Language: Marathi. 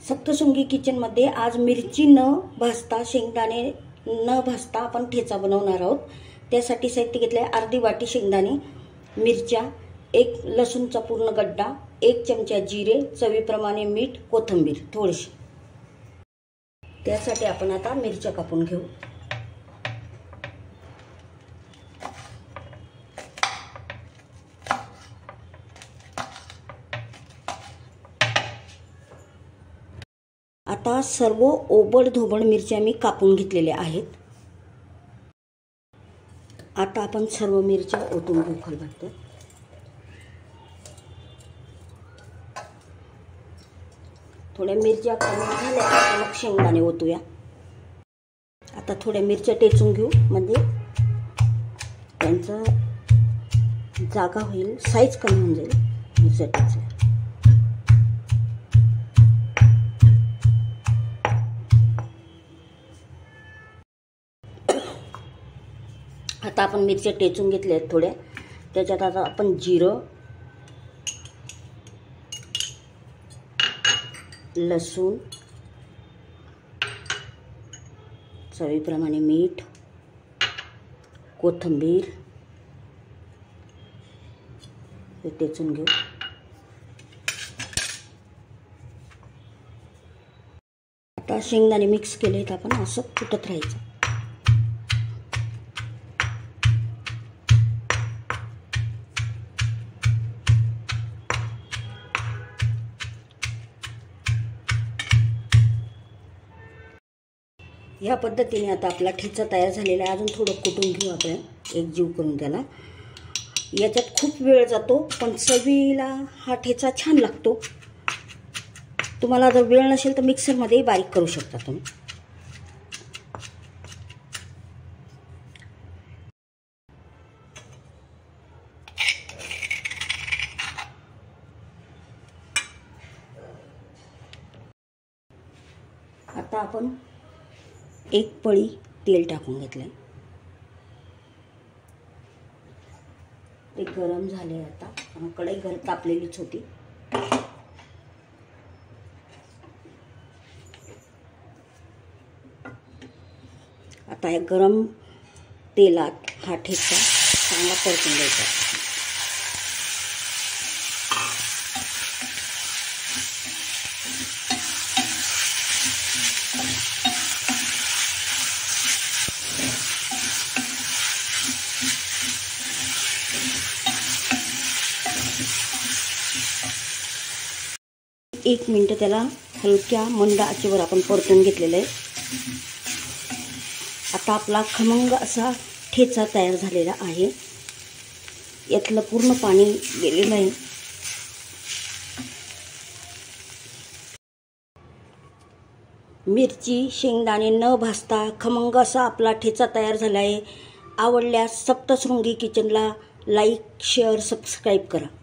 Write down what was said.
सप्तशृंगी किचनमध्ये आज मिरची न भाजता, शेंगदाणे न भाजता आपण ठेचा बनवणार आहोत। त्यासाठी साहित्य घेतले अर्धी वाटी शेंगदाणे, मिरच्या, एक लसूणचा पूर्ण गड्डा, एक चमचा जिरे, चवीप्रमाणे मीठ, कोथिंबीर थोडीशी। त्यासाठी आपण आता मिरच्या कापून घेऊ। आता सर्व ओबड धोबड मिरच्या मी कापून घेतलेल्या आहेत। आता आपण सर्व मिरच्या ओतून घेऊ खलबत्त्यात। थोड्या मिरच्या कमी झाल्या तर मग शेंगदाणे ओतूया। आता थोड्या मिरच्या टेचून घेऊ, म्हणजे त्यांचा जागा होईल, साईज कमी होऊन जाईल मिरच्या टेचल्या। आता आपण मिरच्या टेचून घेतल्या आहेत थोड्या। त्याच्यात आता आपण जिरं, लसूण, चवीप्रमाणे मीठ, कोथिंबीर हे टेचून घेऊ। आता शेंगदाणे मिक्स केले आहेत आपण, असं कुटत राहायचं। या पद्धतीने आता आपला ठेचा तयार झालेला आहे। अजून थोडं कुटून घेऊ आपण, एक जीव करून त्याला। याच्यात खूप वेळ जातो, पण चवीला हा ठेचा छान लागतो। तुम्हाला जर वेळ नसेल तर मिक्सरमध्येही बारीक करू शकता तुम्ही। आता आपण एक पळी तेल टाकून घेतलंय, ते गरम झाले। आता कढई तापलेलीच होती। आता या गरम तेलात हा ठेचा चांगला परतून द्यायचा। एक मिनिट त्याला हलक्या मंद आचेवर आपण परतून घेतलेलं आहे। आता आपला खमंग असा ठेचा तयार झालेला आहे। यातलं पूर्ण पाणी गेलेलं आहे। मिरची, शेंगदाणे न भाजता खमंग असा आपला ठेचा तयार झाला आहे। आवडल्यास सप्तशृंगी किचनला लाईक, शेअर, सबस्क्राईब करा।